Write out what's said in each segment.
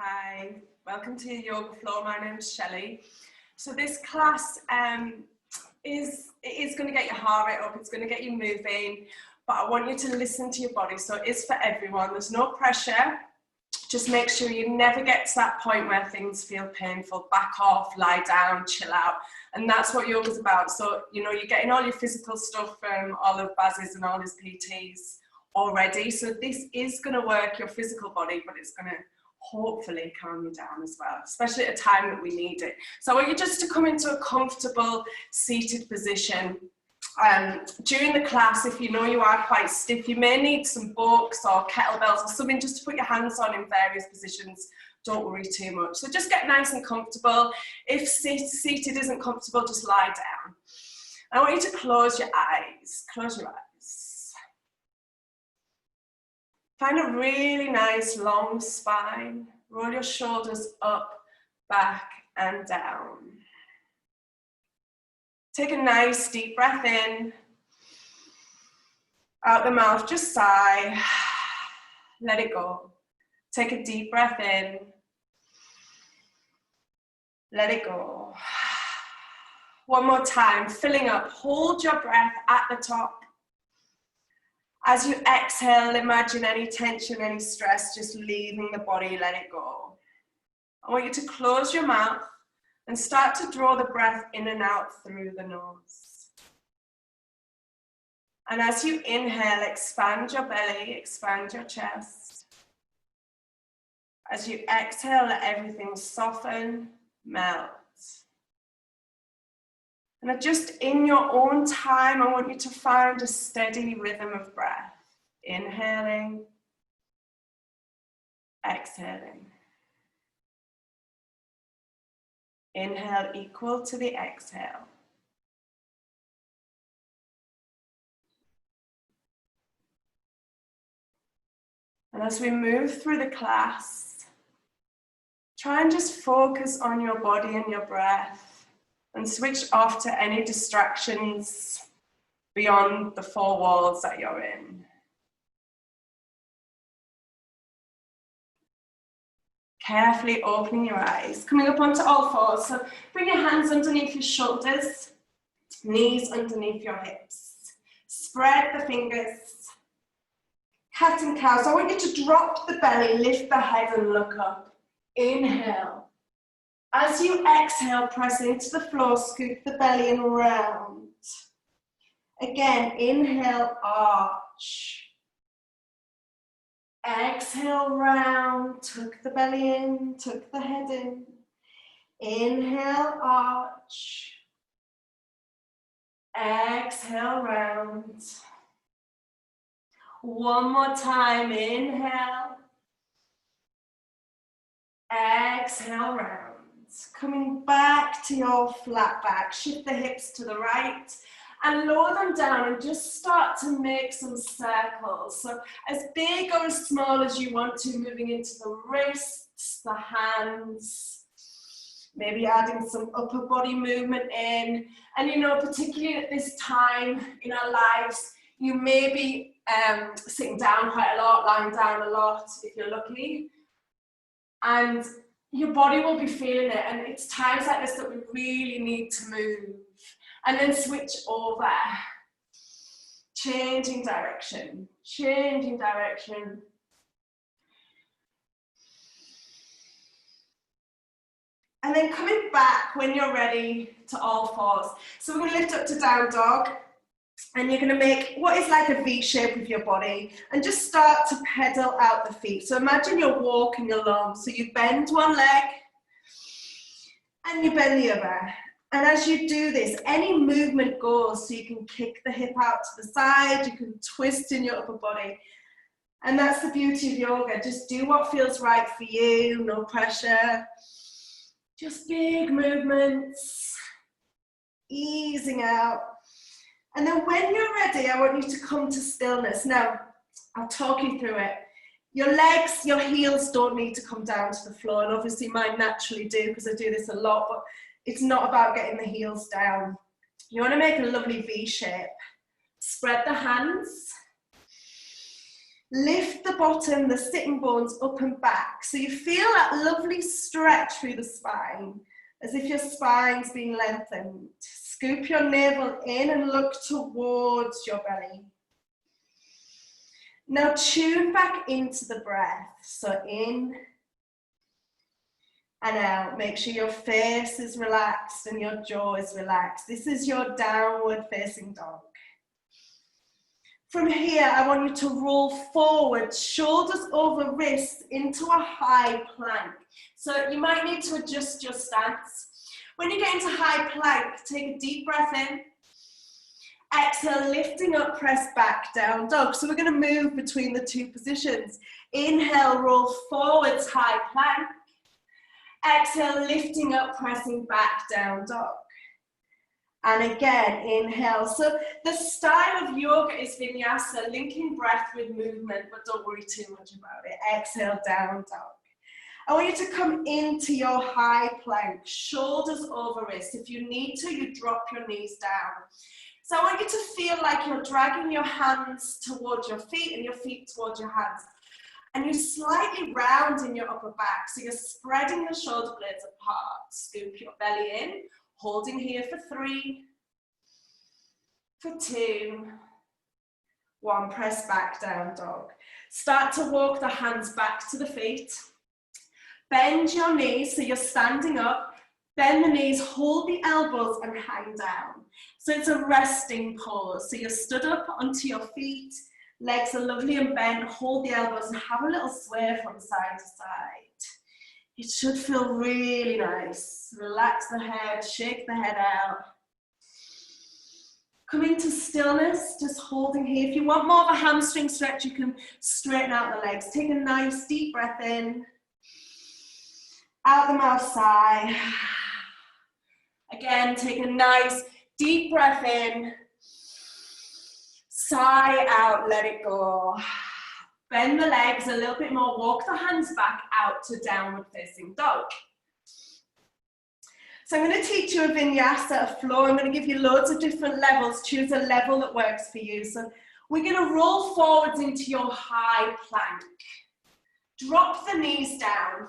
Hi, welcome to Yoga Flow. My name's Shelley. So this class is going to get your heart rate up, it's going to get you moving, but I want you to listen to your body. So it is for everyone, there's no pressure. Just make sure you never get to that point where things feel painful. Back off, lie down, chill out. And that's what yoga's about. So, you know, you're getting all your physical stuff from all of Baz's and all his PTs already. So this is going to work your physical body, but it's going to hopefully calm you down as well, especially at a time that we need it. So I want you just to come into a comfortable seated position. During the class, if you know you are quite stiff, you may need some books or kettlebells or something just to put your hands on in various positions. Don't worry too much. So just get nice and comfortable. If seated isn't comfortable, just lie down. I want you to close your eyes. Close your eyes. Find a really nice long spine. Roll your shoulders up, back, and down. Take a nice deep breath in. Out the mouth, just sigh. Let it go. Take a deep breath in. Let it go. One more time, filling up. Hold your breath at the top. As you exhale, imagine any tension, any stress just leaving the body, let it go. I want you to close your mouth and start to draw the breath in and out through the nose. And as you inhale, expand your belly, expand your chest. As you exhale, let everything soften, melt. And just in your own time, I want you to find a steady rhythm of breath. Inhaling, exhaling. Inhale equal to the exhale. And as we move through the class, try and just focus on your body and your breath and switch off to any distractions beyond the four walls that you're in. Carefully opening your eyes, coming up onto all fours. So bring your hands underneath your shoulders, knees underneath your hips. Spread the fingers. Cat and cow. So I want you to drop the belly, lift the head and look up. Inhale. As you exhale, press into the floor, scoop the belly and round. Again, inhale, arch. Exhale, round, tuck the belly in, tuck the head in. Inhale, arch. Exhale, round. One more time, inhale. Exhale, round. Coming back to your flat back, shift the hips to the right and lower them down and just start to make some circles. So as big or as small as you want to, moving into the wrists, the hands, maybe adding some upper body movement in. And you know, particularly at this time in our lives, you may be sitting down quite a lot, lying down a lot if you're lucky. And your body will be feeling it, and it's times like this that we really need to move. And then switch over. Changing direction, changing direction. And then coming back when you're ready to all fours. So we're going to lift up to down dog. And you're going to make what is like a V shape with your body and just start to pedal out the feet. So imagine you're walking along. So you bend one leg and you bend the other. And as you do this, any movement goes. So you can kick the hip out to the side, you can twist in your upper body. And that's the beauty of yoga. Just do what feels right for you, no pressure. Just big movements, easing out. And then when you're ready, I want you to come to stillness. Now, I'll talk you through it. Your legs, your heels don't need to come down to the floor. And obviously mine naturally do because I do this a lot, but it's not about getting the heels down. You want to make a lovely V shape. Spread the hands. Lift the bottom, the sitting bones up and back. So you feel that lovely stretch through the spine, as if your spine's being lengthened. Scoop your navel in and look towards your belly. Now tune back into the breath. So in and out. Make sure your face is relaxed and your jaw is relaxed. This is your downward facing dog. From here, I want you to roll forward, shoulders over wrists into a high plank. So you might need to adjust your stance. When you get into high plank, take a deep breath in. Exhale, lifting up, press back, down dog. So we're going to move between the two positions. Inhale, roll forwards, high plank. Exhale, lifting up, pressing back, down dog. And again, inhale. So the style of yoga is vinyasa, linking breath with movement, but don't worry too much about it. Exhale, down dog. I want you to come into your high plank, shoulders over wrists. If you need to, you drop your knees down. So I want you to feel like you're dragging your hands towards your feet and your feet towards your hands. And you slightly round in your upper back. So you're spreading the shoulder blades apart. Scoop your belly in, holding here for 3, for 2, 1. Press back, down dog. Start to walk the hands back to the feet. Bend your knees so you're standing up. Bend the knees, hold the elbows and hang down. So it's a resting pose. So you're stood up onto your feet. Legs are lovely and bent, hold the elbows and have a little sway from side to side. It should feel really nice. Relax the head, shake the head out. Come into stillness, just holding here. If you want more of a hamstring stretch, you can straighten out the legs. Take a nice deep breath in. Out the mouth, sigh. Again, take a nice deep breath in. Sigh out, let it go. Bend the legs a little bit more. Walk the hands back out to downward facing dog. So I'm going to teach you a vinyasa, a flow. I'm going to give you loads of different levels. Choose a level that works for you. So we're going to roll forwards into your high plank. Drop the knees down.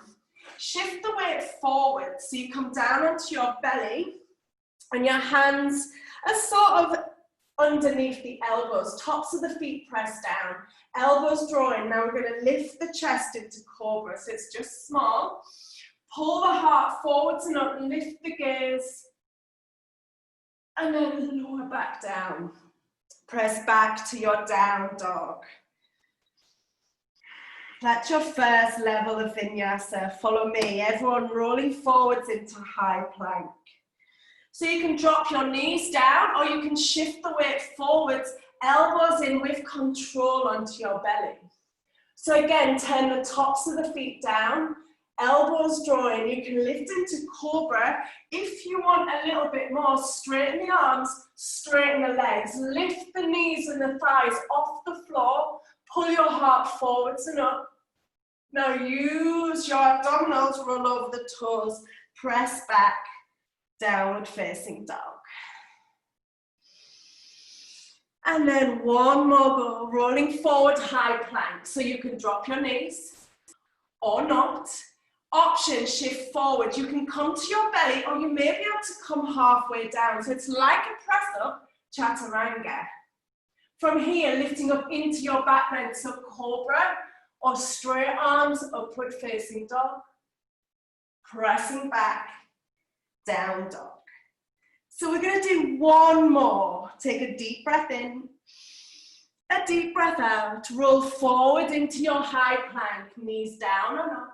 Shift the weight forward. So you come down onto your belly and your hands are sort of underneath the elbows, tops of the feet pressed down, elbows draw in. Now we're going to lift the chest into cobra, so it's just small. Pull the heart forwards and up, lift the gaze, and then lower back down. Press back to your down dog. That's your first level of vinyasa. Follow me, everyone rolling forwards into high plank. So you can drop your knees down or you can shift the weight forwards, elbows in with control onto your belly. So again, turn the tops of the feet down, elbows draw in. You can lift into cobra. If you want a little bit more, straighten the arms, straighten the legs. Lift the knees and the thighs off the floor. Pull your heart forwards and up. Now use your abdominals, roll over the toes, press back. Downward facing dog. And then one more go, rolling forward high plank. So you can drop your knees or not. Option, shift forward. You can come to your belly or you may be able to come halfway down. So it's like a press up, chaturanga. From here, lifting up into your back bend, so cobra or straight arms, upward facing dog. Pressing back. Down dog. So we're going to do one more. Take a deep breath in, a deep breath out. Roll forward into your high plank, knees down or not.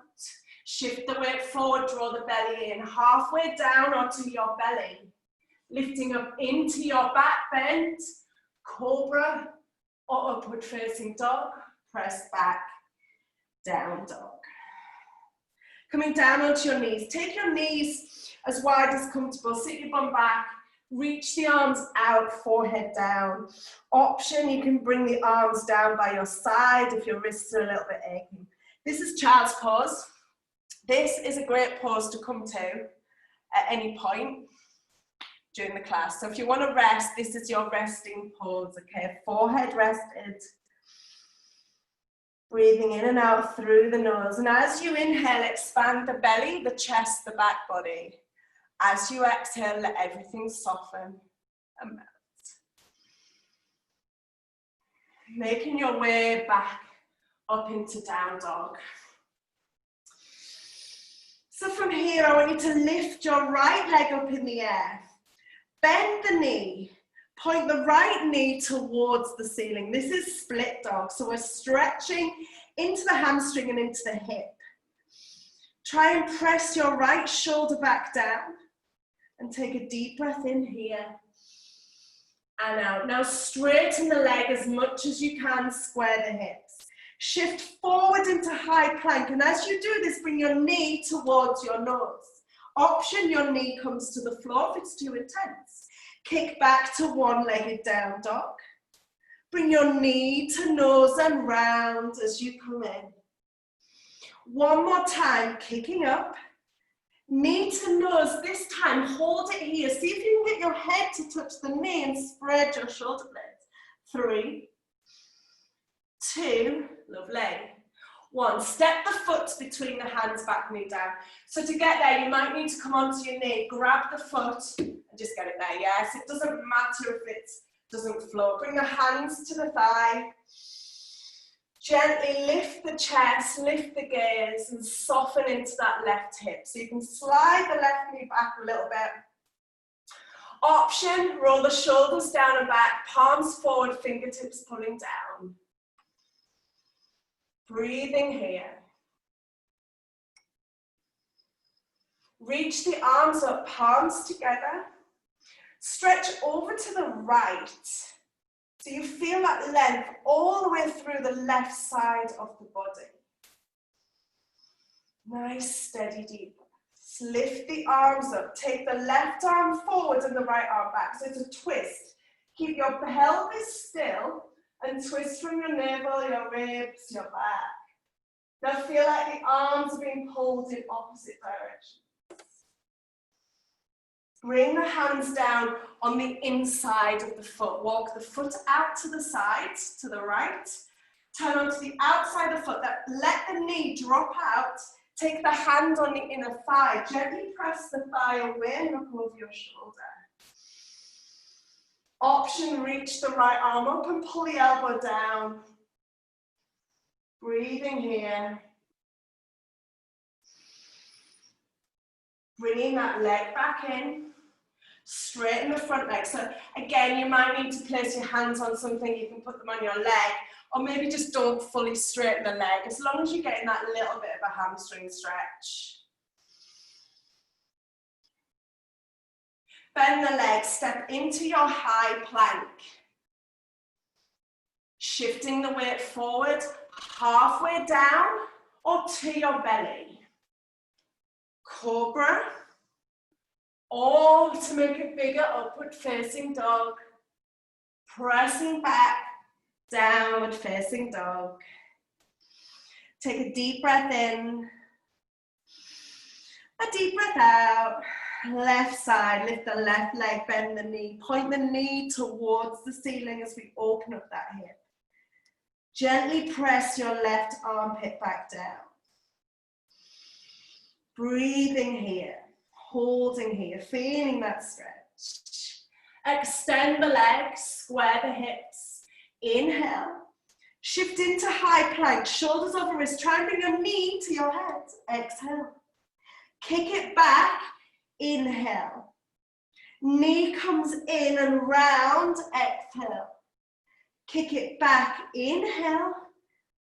Shift the weight forward, draw the belly in, halfway down onto your belly. Lifting up into your back bend, cobra or upward facing dog. Press back, down dog. Coming down onto your knees. Take your knees as wide as comfortable. Sit your bum back. Reach the arms out, forehead down. Option, you can bring the arms down by your side if your wrists are a little bit aching. This is child's pose. This is a great pose to come to at any point during the class. So if you want to rest, this is your resting pose, okay? Forehead rested. Breathing in and out through the nose. And as you inhale, expand the belly, the chest, the back body. As you exhale, let everything soften and melt. Making your way back up into down dog. So from here, I want you to lift your right leg up in the air. Bend the knee. Point the right knee towards the ceiling. This is split dog. So we're stretching into the hamstring and into the hip. Try and press your right shoulder back down. And take a deep breath in here. And out. Now straighten the leg as much as you can. Square the hips. Shift forward into high plank, and as you do this, bring your knee towards your nose. Option, your knee comes to the floor if it's too intense. Kick back to one-legged down dog. Bring your knee to nose and round as you come in. One more time, kicking up. Knee to nose, this time hold it here. See if you can get your head to touch the knee and spread your shoulder blades. 3, 2, lovely. 1, step the foot between the hands, back knee down. So to get there, you might need to come onto your knee, grab the foot, and just get it there, yes? It doesn't matter if it doesn't float. Bring the hands to the thigh. Gently lift the chest, lift the gaze, and soften into that left hip. So you can slide the left knee back a little bit. Option, roll the shoulders down and back, palms forward, fingertips pulling down. Breathing here. Reach the arms up, palms together. Stretch over to the right. So you feel that length all the way through the left side of the body. Nice, steady, deep breaths. Lift the arms up. Take the left arm forward and the right arm back. So it's a twist. Keep your pelvis still and twist from your navel, your ribs, your back. Now feel like the arms are being pulled in opposite directions. Bring the hands down on the inside of the foot. Walk the foot out to the side, to the right. Turn onto the outside of the foot. Let the knee drop out. Take the hand on the inner thigh. Gently press the thigh away and look over your shoulder. Option, reach the right arm up and pull the elbow down. Breathing here. Bringing that leg back in. Straighten the front leg. So again, you might need to place your hands on something. You can put them on your leg. Or maybe just don't fully straighten the leg. As long as you're getting that little bit of a hamstring stretch. Bend the leg. Step into your high plank. Shifting the weight forward, halfway down or to your belly. Cobra, or to make it bigger, upward facing dog. Pressing back, downward facing dog. Take a deep breath in, a deep breath out. Left side, lift the left leg, bend the knee. Point the knee towards the ceiling as we open up that hip. Gently press your left armpit back down. Breathing here, holding here, feeling that stretch. Extend the legs, square the hips. Inhale. Shift into high plank, shoulders over wrists. Try and bring your knee to your head. Exhale. Kick it back. Inhale. Knee comes in and round. Exhale. Kick it back, inhale,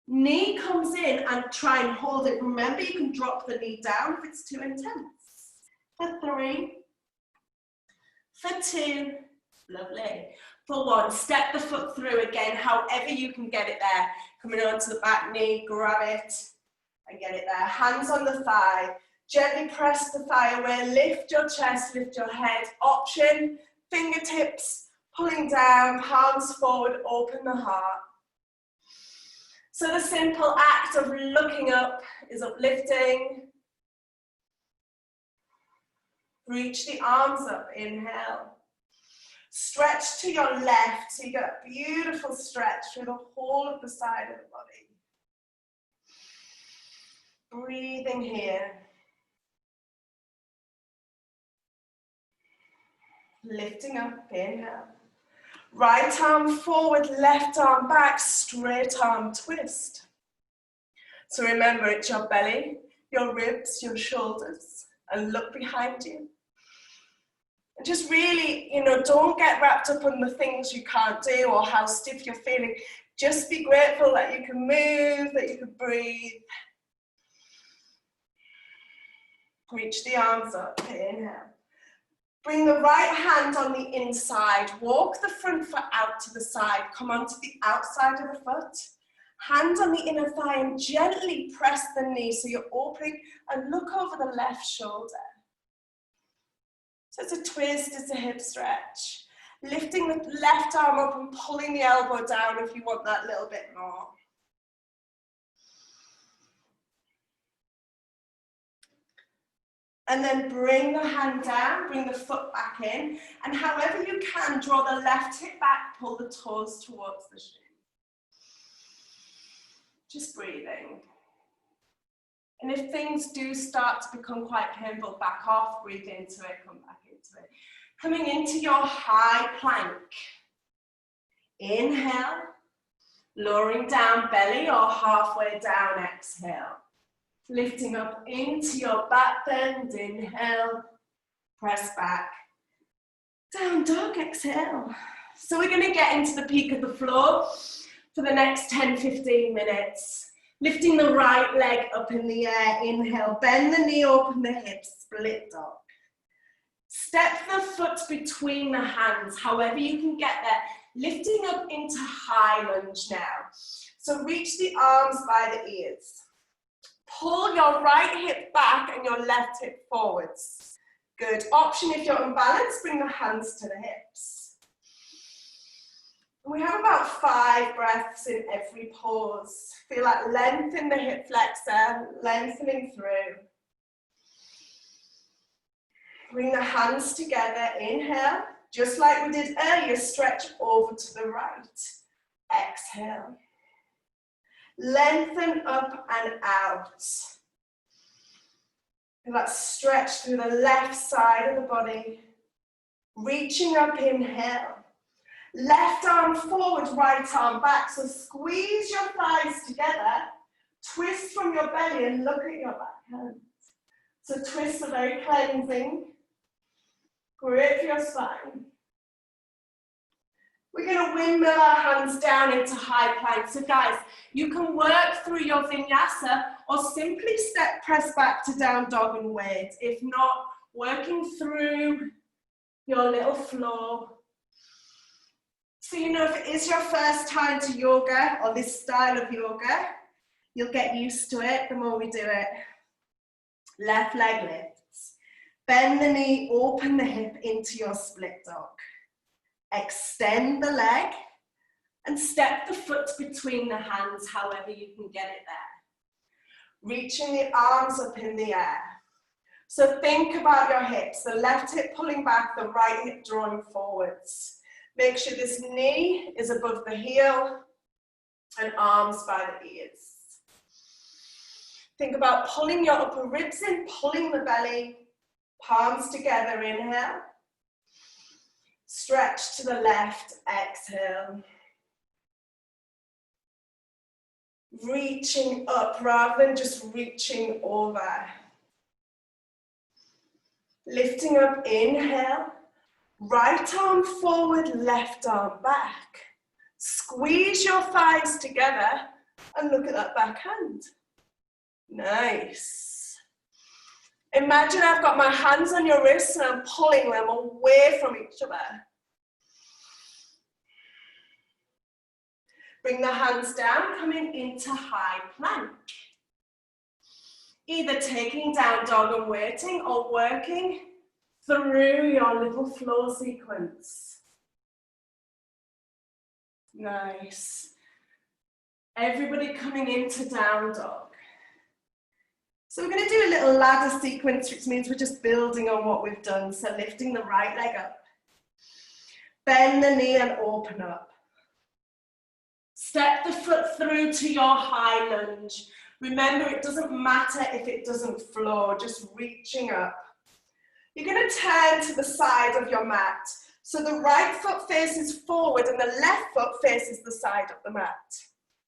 knee comes in and try and hold it. Remember, you can drop the knee down if it's too intense. For 3, for 2, lovely. For 1, step the foot through again, however you can get it there. Coming onto the back knee, grab it and get it there. Hands on the thigh, gently press the thigh away, lift your chest, lift your head. Option, fingertips, pulling down, palms forward, open the heart. So the simple act of looking up is uplifting. Reach the arms up, inhale. Stretch to your left, so you get a beautiful stretch through the whole of the side of the body. breathing here. Lifting up, inhale. Right arm forward, left arm back, straight arm twist. So remember, it's your belly, your ribs, your shoulders, and look behind you. And just really, don't get wrapped up on the things you can't do or how stiff you're feeling. Just be grateful that you can move, that you can breathe. Reach the arms up, inhale. Bring the right hand on the inside. Walk the front foot out to the side. Come onto the outside of the foot. Hand on the inner thigh and gently press the knee so you're opening and look over the left shoulder. So it's a twist, it's a hip stretch. Lifting the left arm up and pulling the elbow down if you want that little bit more. And then bring the hand down, bring the foot back in, and however you can, draw the left hip back, pull the toes towards the shin. Just breathing. And if things do start to become quite painful, back off, breathe into it, come back into it. Coming into your high plank. Inhale, lowering down belly or halfway down, exhale. Lifting up into your back bend, inhale, press back. Down dog, exhale. So we're gonna get into the peak of the floor for the next 10-15 minutes. Lifting the right leg up in the air, inhale, bend the knee, open the hips, split dog. Step the foot between the hands, however you can get there. Lifting up into high lunge now. So reach the arms by the ears. Pull your right hip back and your left hip forwards. Good. Option if you're unbalanced, bring the hands to the hips. We have about 5 breaths in every pause. Feel like lengthen the hip flexor, lengthening through. Bring the hands together, inhale. Just like we did earlier, stretch over to the right. Exhale. Lengthen up and out. Feel that stretch through the left side of the body. Reaching up, inhale. Left arm forward, right arm back. So squeeze your thighs together. Twist from your belly and look at your back hand. So twists are very cleansing. Great for your spine. We're going to windmill our hands down into high plank. So guys, you can work through your vinyasa or simply press back to down dog and wait. If not, working through your little floor. So if it is your first time to yoga or this style of yoga, you'll get used to it the more we do it. Left leg lifts. Bend the knee, open the hip into your split dog. Extend the leg and step the foot between the hands, however you can get it there. Reaching the arms up in the air. So think about your hips, the left hip pulling back, the right hip drawing forwards. Make sure this knee is above the heel and arms by the ears. Think about pulling your upper ribs in, pulling the belly, palms together, inhale. Stretch to the left, exhale. Reaching up rather than just reaching over. Lifting up, inhale. Right arm forward, left arm back. Squeeze your thighs together and look at that back hand. Nice. Imagine I've got my hands on your wrists and I'm pulling them away from each other. Bring the hands down, coming into high plank. Either taking down dog and waiting or working through your little flow sequence. Nice. Everybody coming into down dog. So we're going to do a little ladder sequence, which means we're just building on what we've done. So lifting the right leg up. Bend the knee and open up. Step the foot through to your high lunge. Remember, it doesn't matter if it doesn't flow, just reaching up. You're going to turn to the side of your mat. So the right foot faces forward and the left foot faces the side of the mat.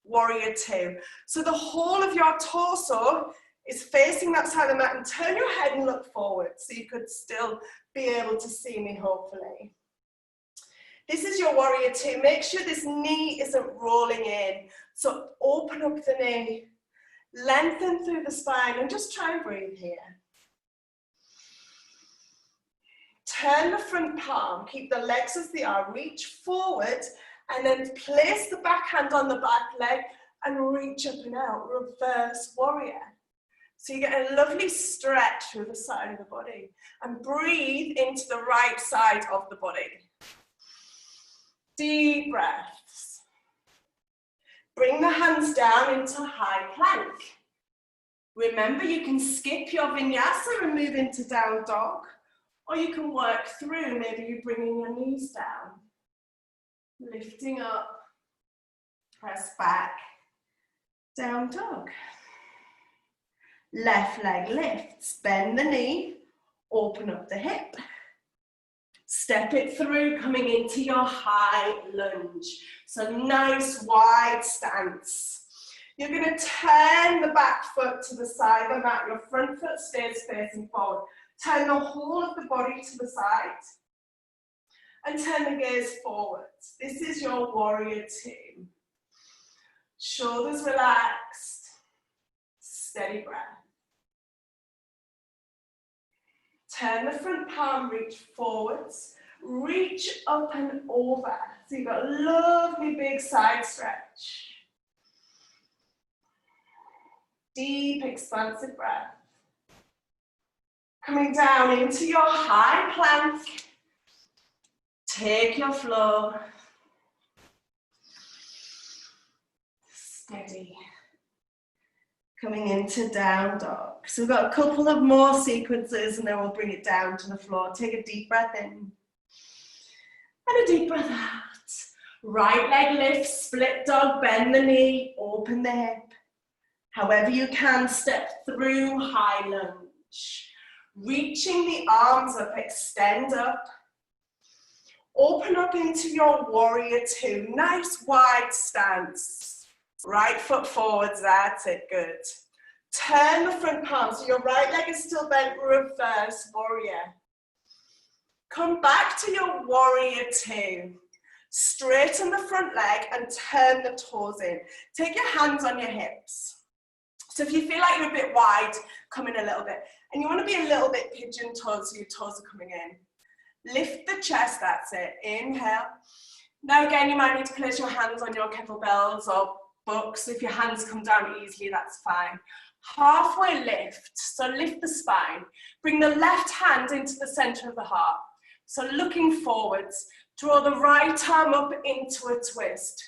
Warrior two. So the whole of your torso is facing that side of the mat, and turn your head and look forward so you could still be able to see me, hopefully. This is your warrior two. Make sure this knee isn't rolling in. So open up the knee, lengthen through the spine, and just try and breathe here. Turn the front palm, keep the legs as they are, reach forward, and then place the back hand on the back leg and reach up and out, reverse warrior. So you get a lovely stretch through the side of the body, and breathe into the right side of the body. Deep breaths. Bring the hands down into high plank. Remember, you can skip your vinyasa and move into down dog, or you can work through, maybe you bringing your knees down, lifting up, press back, down dog. Left leg lifts, bend the knee, open up the hip. Step it through, coming into your high lunge. So nice wide stance. You're going to turn the back foot to the side of the mat. Your front foot stays facing forward. Turn the whole of the body to the side. And turn the gaze forwards. This is your warrior two. Shoulders relaxed. Steady breath. Turn the front palm, reach forwards. Reach up and over. So you've got a lovely big side stretch. Deep, expansive breath. Coming down into your high plank. Take your flow. Steady. Coming into down dog. So we've got a couple of more sequences and then we'll bring it down to the floor. Take a deep breath in. And a deep breath out. Right leg lifts, split dog, bend the knee, open the hip. However you can, step through high lunge. Reaching the arms up, extend up. Open up into your warrior two. Nice wide stance. Right foot forwards, that's it, good. Turn the front palm, so your right leg is still bent, reverse warrior. Come back to your warrior two. Straighten the front leg and turn the toes in. Take your hands on your hips. So if you feel like you're a bit wide, come in a little bit. And you want to be a little bit pigeon-toed so your toes are coming in. Lift the chest, that's it. Inhale. Now again, you might need to place your hands on your kettlebells or books. If your hands come down easily, that's fine. Halfway lift, so lift the spine. Bring the left hand into the center of the heart. So looking forwards, draw the right arm up into a twist.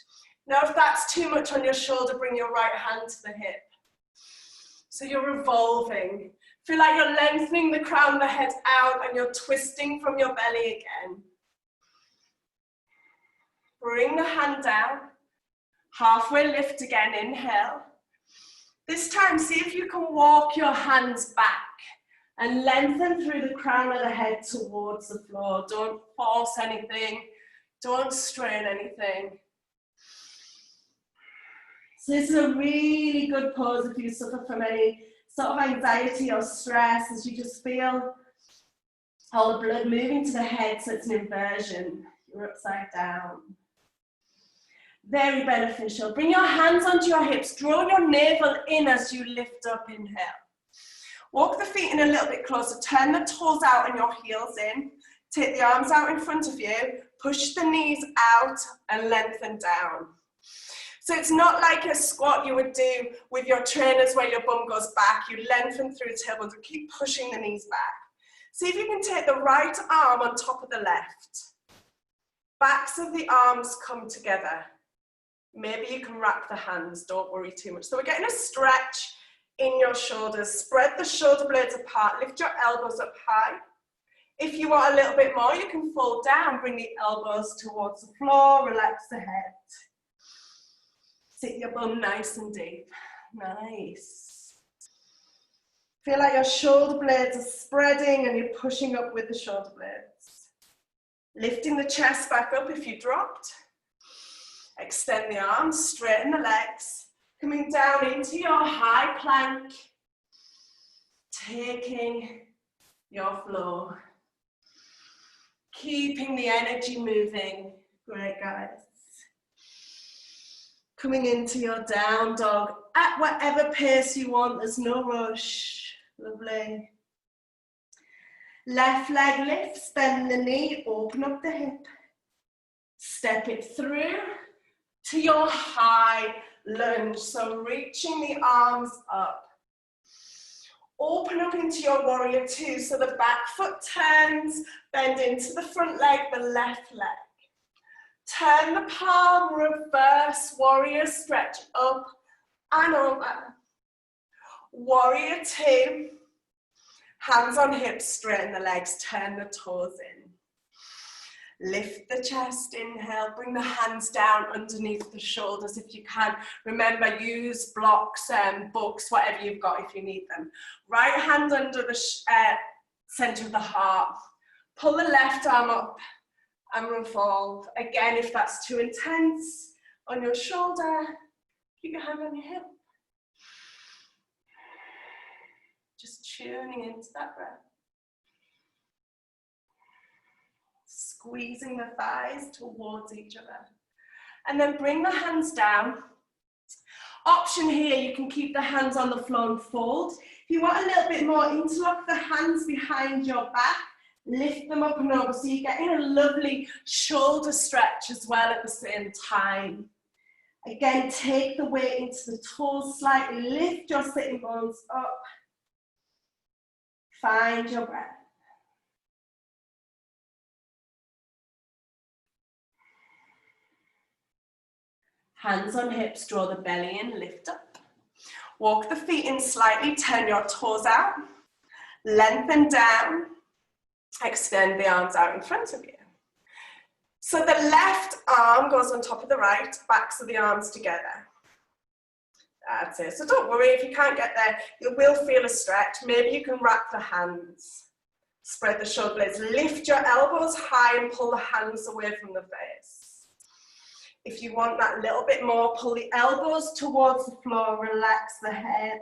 Now if that's too much on your shoulder, bring your right hand to the hip. So you're revolving. Feel like you're lengthening the crown of the head out and you're twisting from your belly again. Bring the hand down. Halfway lift again, inhale. This time, see if you can walk your hands back and lengthen through the crown of the head towards the floor. Don't force anything. Don't strain anything. So this is a really good pose if you suffer from any sort of anxiety or stress, as you just feel all the blood moving to the head, so it's an inversion. You're upside down. Very beneficial. Bring your hands onto your hips. Draw your navel in as you lift up, inhale. Walk the feet in a little bit closer. Turn the toes out and your heels in. Take the arms out in front of you. Push the knees out and lengthen down. So it's not like a squat you would do with your trainers where your bum goes back. You lengthen through the tailbone and keep pushing the knees back. See if you can take the right arm on top of the left. Backs of the arms come together. Maybe you can wrap the hands, don't worry too much. So we're getting a stretch in your shoulders. Spread the shoulder blades apart, lift your elbows up high. If you want a little bit more, you can fold down, bring the elbows towards the floor, relax the head. Sit your bum nice and deep. Nice. Feel like your shoulder blades are spreading and you're pushing up with the shoulder blades. Lifting the chest back up if you dropped. Extend the arms, straighten the legs. Coming down into your high plank. Taking your flow. Keeping the energy moving. Great, guys. Coming into your down dog at whatever pace you want. There's no rush. Lovely. Left leg lifts, bend the knee, open up the hip. Step it through to your high lunge. So reaching the arms up. Open up into your warrior two. So the back foot turns, bend into the front leg, the left leg. Turn the palm, reverse warrior, stretch up and over. Warrior two. Hands on hips, straighten the legs, turn the toes in. Lift the chest, inhale, bring the hands down underneath the shoulders if you can. Remember, use blocks, books, whatever you've got if you need them. Right hand under the center of the heart. Pull the left arm up and revolve. Again, if that's too intense, on your shoulder, keep your hand on your hip. Just tuning into that breath. Squeezing the thighs towards each other. And then bring the hands down. Option here, you can keep the hands on the floor and fold. If you want a little bit more, interlock the hands behind your back. Lift them up and over so you're getting a lovely shoulder stretch as well at the same time. Again, take the weight into the toes slightly. Lift your sitting bones up. Find your breath. Hands on hips, draw the belly in, lift up. Walk the feet in slightly, turn your toes out. Lengthen down. Extend the arms out in front of you. So the left arm goes on top of the right, backs of the arms together. That's it. So don't worry if you can't get there, you will feel a stretch. Maybe you can wrap the hands. Spread the shoulder blades. Lift your elbows high and pull the hands away from the face. If you want that little bit more, pull the elbows towards the floor, relax the head.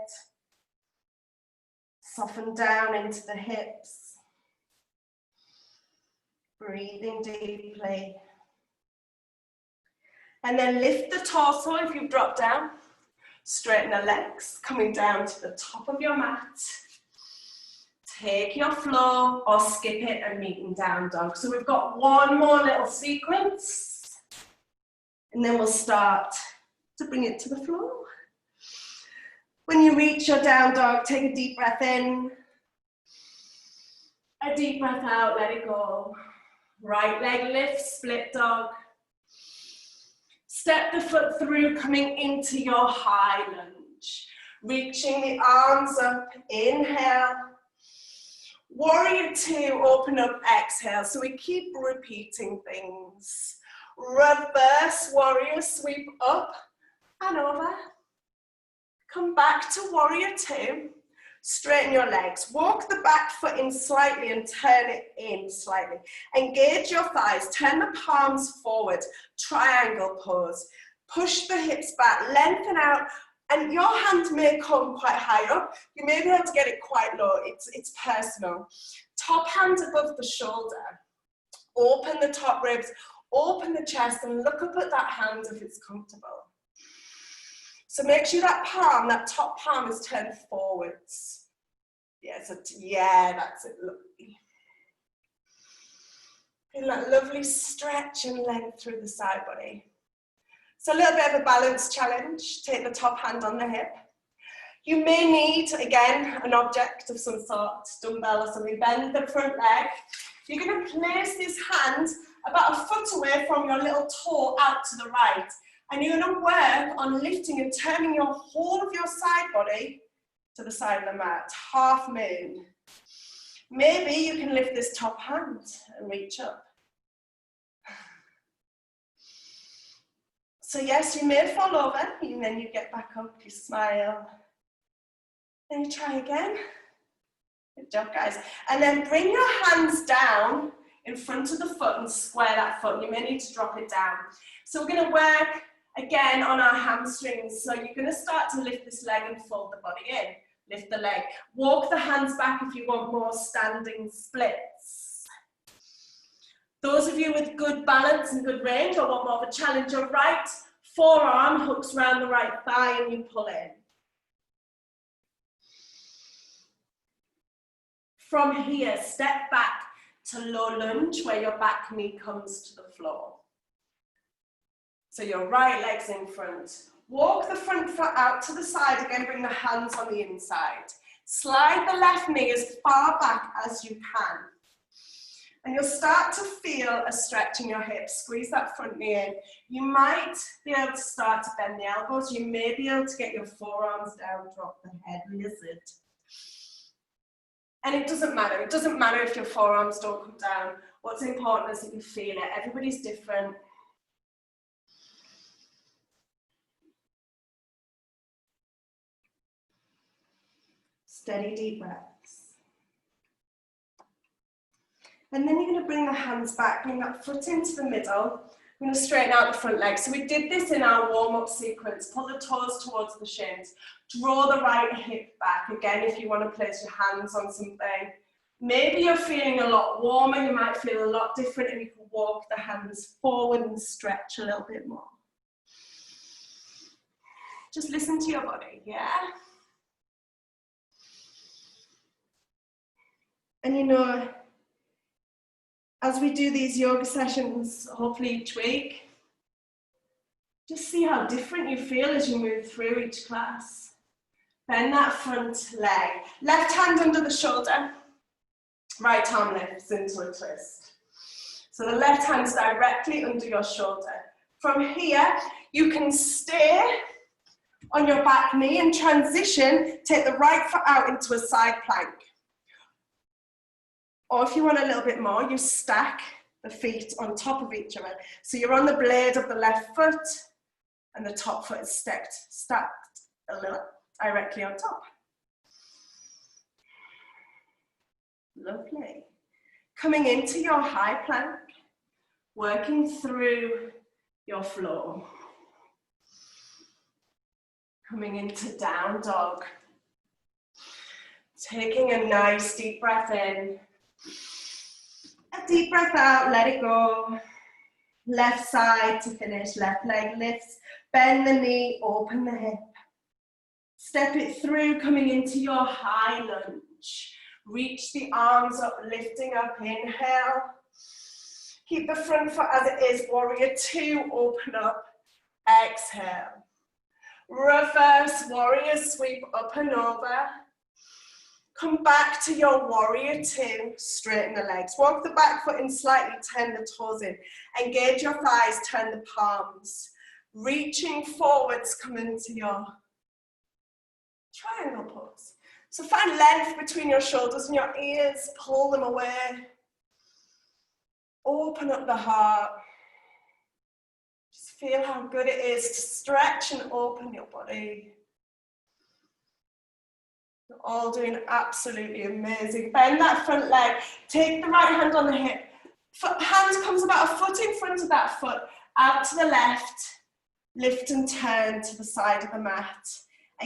Soften down into the hips. Breathing deeply. And then lift the torso if you've dropped down. Straighten the legs, coming down to the top of your mat. Take your flow or skip it and meet in down dog. So we've got one more little sequence. And then we'll start to bring it to the floor. When you reach your down dog, take a deep breath in. A deep breath out, let it go. Right leg lifts, split dog. Step the foot through, coming into your high lunge. Reaching the arms up, inhale. Warrior two, open up, exhale. So we keep repeating things. Reverse warrior, sweep up and over. Come back to warrior two. Straighten your legs. Walk the back foot in slightly and turn it in slightly. Engage your thighs. Turn the palms forward. Triangle pose. Push the hips back. Lengthen out. And your hand may come quite high up. You may be able to get it quite low. It's personal. Top hand above the shoulder. Open the top ribs. Open the chest and look up at that hand if it's comfortable. So make sure that top palm is turned forwards. Yeah, that's it, lovely. Feel that lovely stretch and length through the side body. So a little bit of a balance challenge. Take the top hand on the hip. You may need, again, an object of some sort, dumbbell or something. Bend the front leg. You're going to place this hand about a foot away from your little toe out to the right. And you're going to work on lifting and turning your whole of your side body to the side of the mat, half moon. Maybe you can lift this top hand and reach up. So yes, you may fall over, and then you get back up, you smile. Then you try again. Good job, guys. And then bring your hands down in front of the foot and square that foot. You may need to drop it down. So we're going to work again on our hamstrings. So you're going to start to lift this leg and fold the body in. Lift the leg. Walk the hands back if you want more standing splits. Those of you with good balance and good range, or want more of a challenge, your right forearm hooks around the right thigh and you pull in. From here, step back to low lunge where your back knee comes to the floor. So your right leg's in front. Walk the front foot out to the side, again bring the hands on the inside. Slide the left knee as far back as you can. And you'll start to feel a stretch in your hips. Squeeze that front knee in. You might be able to start to bend the elbows. You may be able to get your forearms down, drop the head, lizard. And it doesn't matter. It doesn't matter if your forearms don't come down. What's important is that you feel it. Everybody's different. Steady, deep breaths. And then you're going to bring the hands back, bring that foot into the middle. I'm going to straighten out the front leg. So we did this in our warm-up sequence. Pull the toes towards the shins. Draw the right hip back. Again, if you want to place your hands on something. Maybe you're feeling a lot warmer. You might feel a lot different, and you can walk the hands forward and stretch a little bit more. Just listen to your body, yeah? And you know, as we do these yoga sessions, hopefully each week, just see how different you feel as you move through each class. Bend that front leg. Left hand under the shoulder. Right arm lifts into a twist. So the left hand's directly under your shoulder. From here, you can stay on your back knee and transition, take the right foot out into a side plank. Or if you want a little bit more, you stack the feet on top of each other. So you're on the blade of the left foot and the top foot is stacked a little directly on top. Lovely. Coming into your high plank, working through your floor. Coming into down dog. Taking a nice deep breath in. A deep breath out, let it go. Left side to finish, left leg lifts. Bend the knee, open the hip. Step it through, coming into your high lunge. Reach the arms up, lifting up, inhale. Keep the front foot as it is, warrior two, open up, exhale. Reverse warrior sweep up and over. Come back to your warrior two, straighten the legs. Walk the back foot in slightly, turn the toes in. Engage your thighs, turn the palms. Reaching forwards, come into your triangle pose. So find length between your shoulders and your ears, pull them away. Open up the heart. Just feel how good it is to stretch and open your body. You're all doing absolutely amazing. Bend that front leg. Take the right hand on the hip. Hand comes about a foot in front of that foot. Out to the left. Lift and turn to the side of the mat.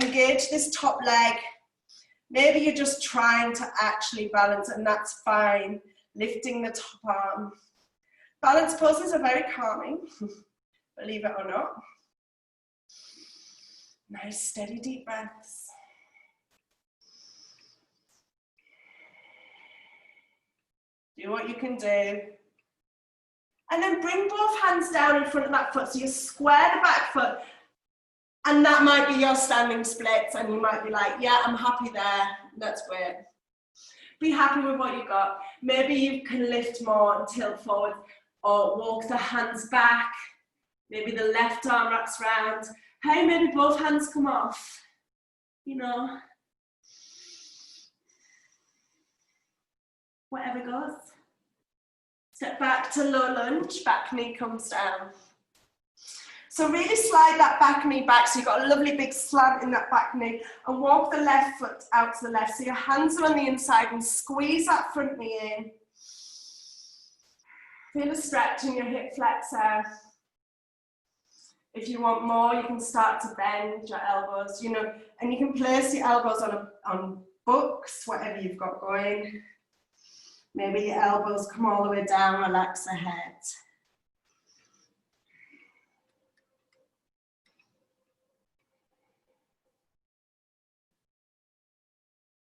Engage this top leg. Maybe you're just trying to actually balance, and that's fine. Lifting the top arm. Balance poses are very calming, believe it or not. Nice, steady, deep breaths. Do what you can do. And then bring both hands down in front of that foot. So you square the back foot. And that might be your standing splits. And you might be like, yeah, I'm happy there. That's great. Be happy with what you got. Maybe you can lift more and tilt forward. Or walk the hands back. Maybe the left arm wraps around. Hey, maybe both hands come off. You know. Whatever goes. Step back to low lunge, back knee comes down. So really slide that back knee back, so you've got a lovely big slant in that back knee, and walk the left foot out to the left. So your hands are on the inside and squeeze that front knee in. Feel a stretch in your hip flexor. If you want more, you can start to bend your elbows, you know, and you can place your elbows on books, whatever you've got going. Maybe your elbows come all the way down, relax the head.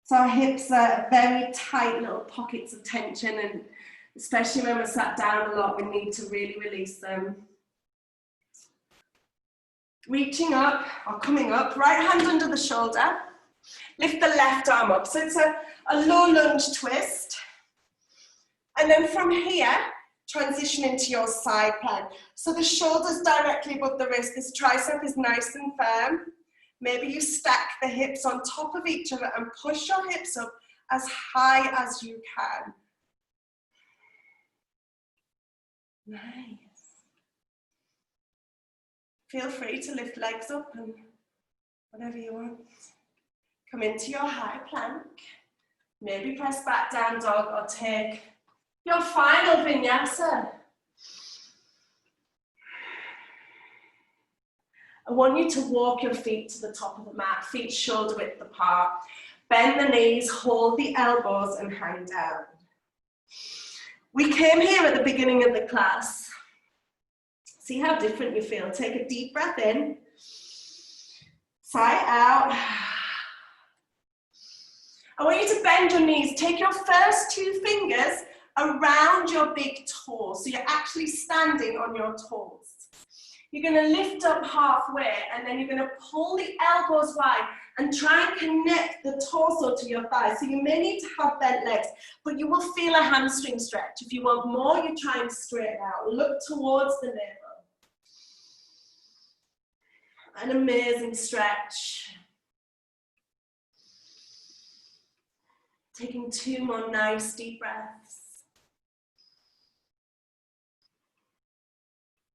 So our hips are very tight little pockets of tension, and especially when we're sat down a lot, we need to really release them. Reaching up or coming up, right hand under the shoulder. Lift the left arm up. So it's a low lunge twist. And then from here, transition into your side plank. So the shoulder's directly above the wrist. This tricep is nice and firm. Maybe you stack the hips on top of each other and push your hips up as high as you can. Nice. Feel free to lift legs up and whatever you want. Come into your high plank. Maybe press back down dog or take your final vinyasa. I want you to walk your feet to the top of the mat, feet shoulder width apart. Bend the knees, hold the elbows and hang down. We came here at the beginning of the class. See how different you feel. Take a deep breath in, sigh out. I want you to bend your knees. Take your first two fingers around your big toes. So you're actually standing on your toes. You're going to lift up halfway and then you're going to pull the elbows wide and try and connect the torso to your thighs. So you may need to have bent legs, but you will feel a hamstring stretch. If you want more, you try and straighten out. Look towards the navel. An amazing stretch. Taking two more nice deep breaths.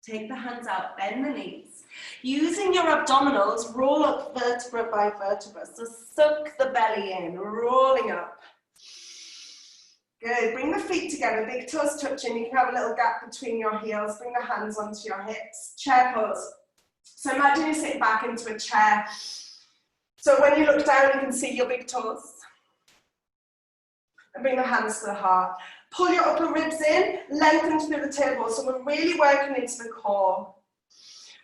Take the hands out, bend the knees. Using your abdominals, roll up vertebra by vertebra. So suck the belly in, rolling up. Good, bring the feet together, big toes touching. You can have a little gap between your heels. Bring the hands onto your hips. Chair pose. So imagine you're sitting back into a chair. So when you look down, you can see your big toes. And bring the hands to the heart. Pull your upper ribs in, lengthen through the tailbone. So we're really working into the core.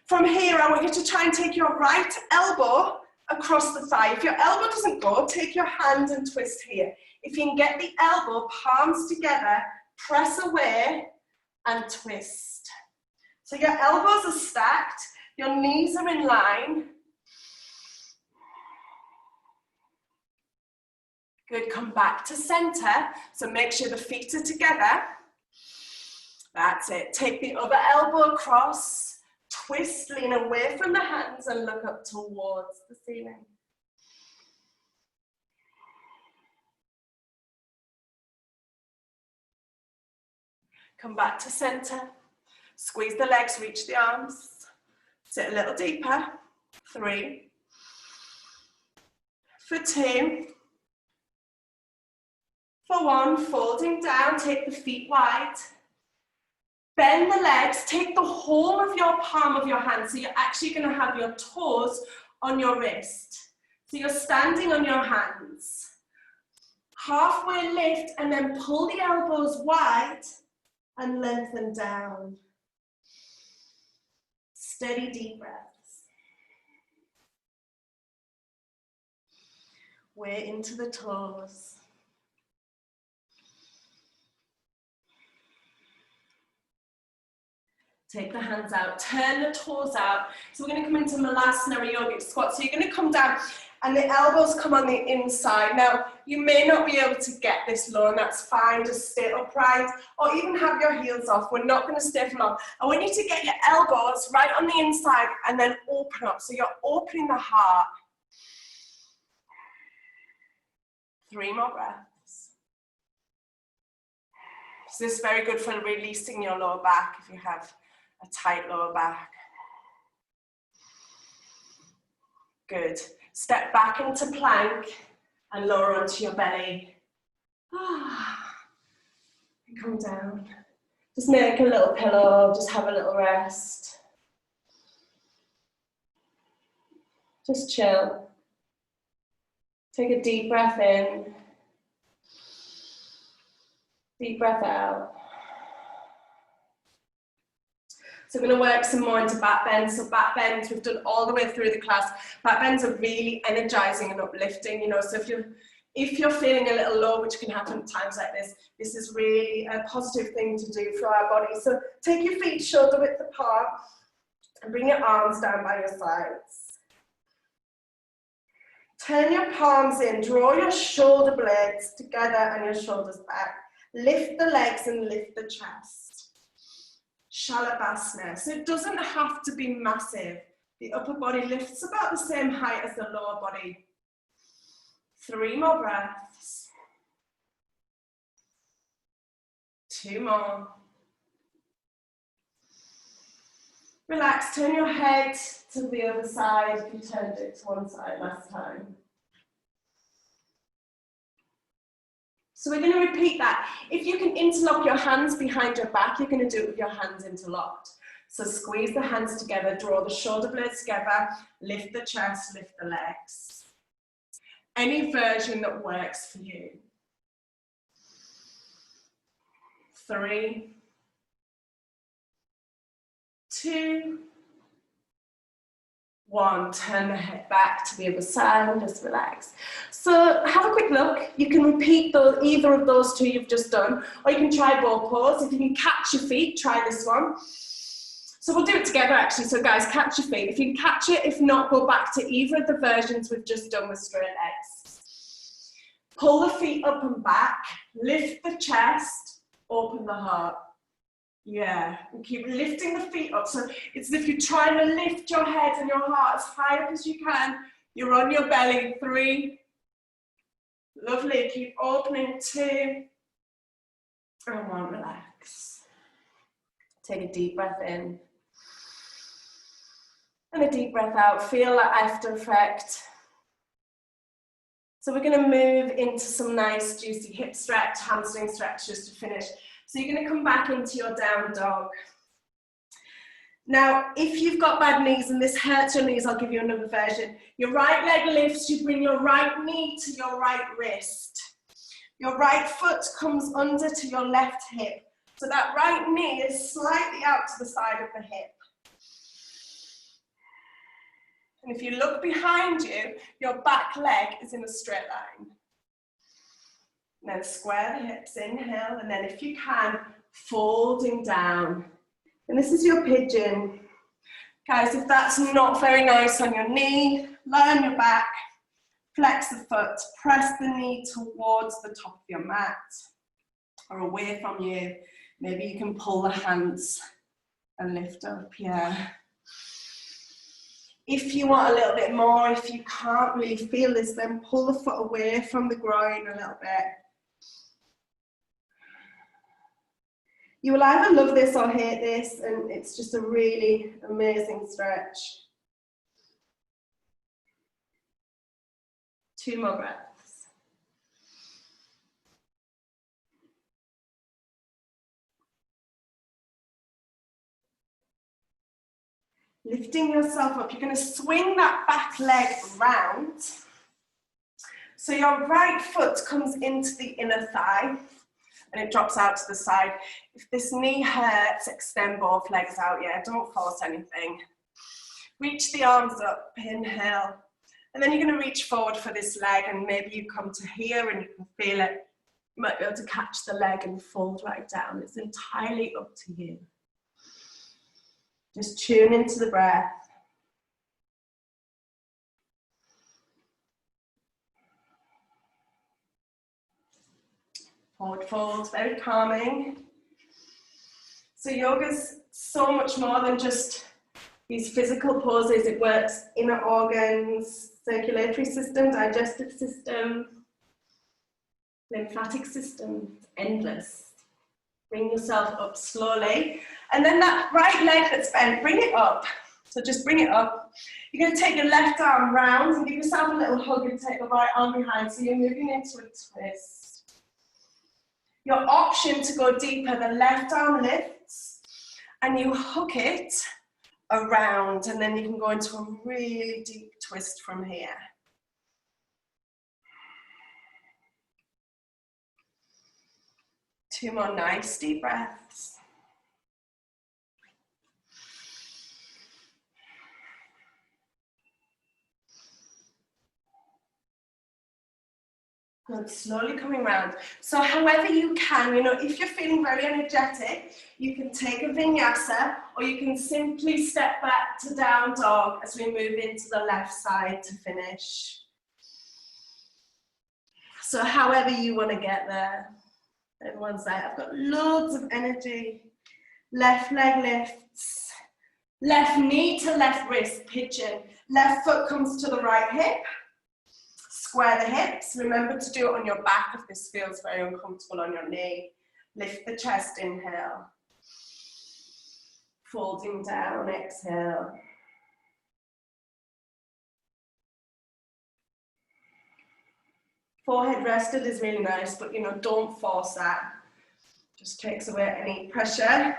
From here, I want you to try and take your right elbow across the thigh. If your elbow doesn't go, take your hand and twist here. If you can get the elbow, palms together, press away and twist. So your elbows are stacked, your knees are in line. Good, come back to center. So make sure the feet are together. That's it. Take the other elbow across, twist, lean away from the hands and look up towards the ceiling. Come back to center. Squeeze the legs, reach the arms. Sit a little deeper. 3. For 2. For 1, folding down, take the feet wide. Bend the legs, take the whole of your palm of your hand. So you're actually going to have your toes on your wrist. So you're standing on your hands. Halfway lift and then pull the elbows wide and lengthen down. Steady deep breaths. Way into the toes. Take the hands out, turn the toes out. So we're going to come into Malasana yogic squat. So you're going to come down and the elbows come on the inside. Now, you may not be able to get this low, and that's fine. Just stay upright or even have your heels off. We're not going to stay for long. I want you to get your elbows right on the inside and then open up. So you're opening the heart. 3 more breaths. So this is very good for releasing your lower back if you have a tight lower back. Good. Step back into plank and lower onto your belly. And come down. Just make a little pillow, just have a little rest. Just chill. Take a deep breath in. Deep breath out. So we're going to work some more into back bends. So back bends, we've done all the way through the class. Back bends are really energizing and uplifting, you know, so if you're feeling a little low, which can happen at times like this is really a positive thing to do for our body. So take your feet shoulder width apart and bring your arms down by your sides. Turn your palms in, draw your shoulder blades together and your shoulders back. Lift the legs and lift the chest. Shalabhasana. So it doesn't have to be massive. The upper body lifts about the same height as the lower body. 3 more breaths. 2 more. Relax, turn your head to the other side if you turned it to one side last time. So we're going to repeat that. If you can interlock your hands behind your back, you're going to do it with your hands interlocked. So squeeze the hands together, draw the shoulder blades together, lift the chest, lift the legs. Any version that works for you. 3, 2, 1. Turn the head back to the other side and just relax. So have a quick look. You can repeat either of those two you've just done, or you can try bow pose. If you can catch your feet, try this one. So we'll do it together actually. So guys, catch your feet. If you can catch it, if not, go back to either of the versions we've just done with straight legs. Pull the feet up and back, lift the chest, open the heart. Yeah, and keep lifting the feet up. So it's as if you're trying to lift your head and your heart as high up as you can. You're on your belly. 3. Lovely. Keep opening. 2. And 1. Relax. Take a deep breath in. And a deep breath out. Feel that after effect. So we're going to move into some nice juicy hip stretch, hamstring stretch just to finish. So you're going to come back into your down dog. Now, if you've got bad knees and this hurts your knees, I'll give you another version. Your right leg lifts, you bring your right knee to your right wrist. Your right foot comes under to your left hip. So that right knee is slightly out to the side of the hip. And if you look behind you, your back leg is in a straight line. And then square the hips, inhale, and then if you can, folding down. And this is your pigeon. Guys, if that's not very nice on your knee, lie on your back, flex the foot, press the knee towards the top of your mat or away from you. Maybe you can pull the hands and lift up, yeah. If you want a little bit more, if you can't really feel this, then pull the foot away from the groin a little bit. You will either love this or hate this, and it's just a really amazing stretch. 2 more breaths. Lifting yourself up, you're going to swing that back leg round. So your right foot comes into the inner thigh and it drops out to the side. If this knee hurts, extend both legs out, yeah, don't force anything. Reach the arms up, inhale. And then you're going to reach forward for this leg and maybe you come to here and you can feel it. You might be able to catch the leg and fold right down. It's entirely up to you. Just tune into the breath. Forward fold, very calming. So yoga's so much more than just these physical poses. It works inner organs, circulatory system, digestive system, lymphatic system, it's endless. Bring yourself up slowly. And then that right leg that's bent, bring it up. So just bring it up. You're going to take your left arm round and give yourself a little hug and take the right arm behind. So you're moving into a twist. Your option to go deeper, the left arm lifts and you hook it around, and then you can go into a really deep twist from here. Two more nice deep breaths. Good, slowly coming round. So however you can, you know, if you're feeling very energetic, you can take a vinyasa, or you can simply step back to down dog as we move into the left side to finish. So however you want to get there. Everyone's like, I've got loads of energy. Left leg lifts. Left knee to left wrist, pigeon. Left foot comes to the right hip. Square the hips. Remember to do it on your back if this feels very uncomfortable on your knee. Lift the chest, inhale. Folding down, exhale. Forehead rested is really nice, but you know, don't force that. Just takes away any pressure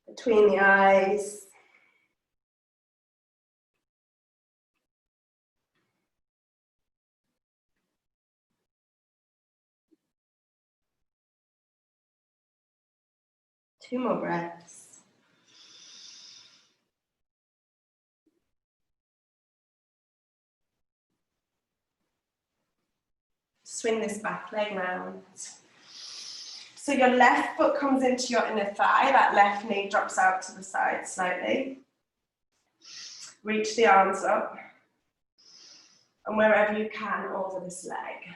between the eyes. Two more breaths. Swing this back leg round. So your left foot comes into your inner thigh, that left knee drops out to the side slightly. Reach the arms up. And wherever you can, over this leg.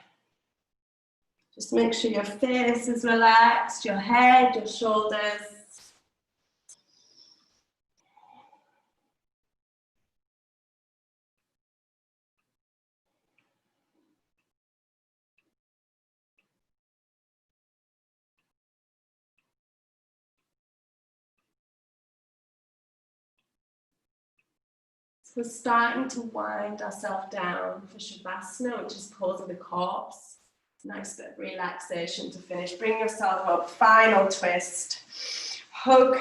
Just make sure your face is relaxed, your head, your shoulders. So starting to wind ourselves down for Shavasana, which is posing the corpse. Nice bit of relaxation to finish. Bring yourself up, final twist. Hug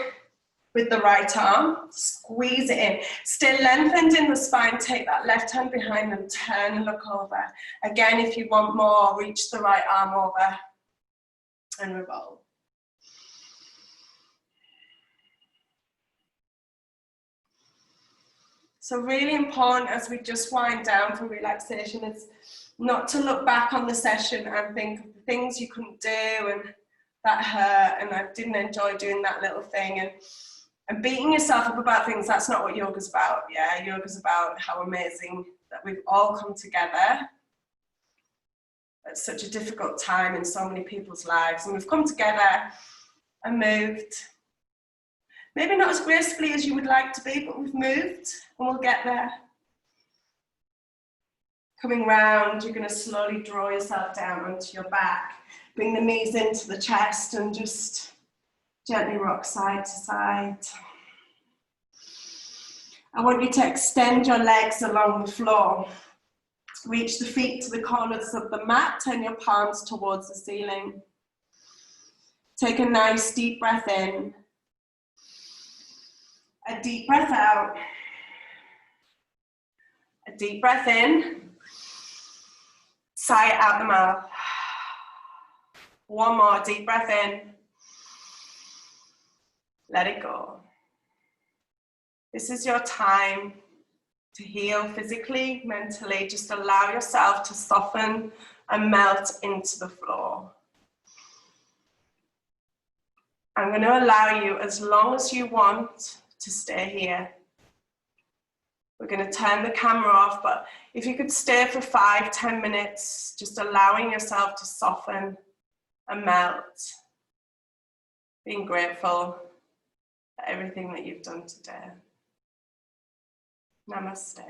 with the right arm, squeeze it in. Stay lengthened in the spine, take that left hand behind and turn and look over. Again, if you want more, reach the right arm over and revolve. So really important as we just wind down for relaxation is not to look back on the session and think of the things you couldn't do and that hurt and I didn't enjoy doing that little thing and beating yourself up about things. That's not what yoga's about. Yeah, yoga's about how amazing that we've all come together at such a difficult time in so many people's lives, and we've come together and moved. Maybe not as gracefully as you would like to be, but we've moved and we'll get there. Coming round, you're going to slowly draw yourself down onto your back. Bring the knees into the chest and just gently rock side to side. I want you to extend your legs along the floor. Reach the feet to the corners of the mat, turn your palms towards the ceiling. Take a nice deep breath in. A deep breath out. A deep breath in. Sigh it out the mouth. One more deep breath in. Let it go. This is your time to heal physically, mentally. Just allow yourself to soften and melt into the floor. I'm going to allow you as long as you want to stay here. We're going to turn the camera off, but if you could stay for 5-10 minutes, just allowing yourself to soften and melt, being grateful for everything that you've done today. Namaste.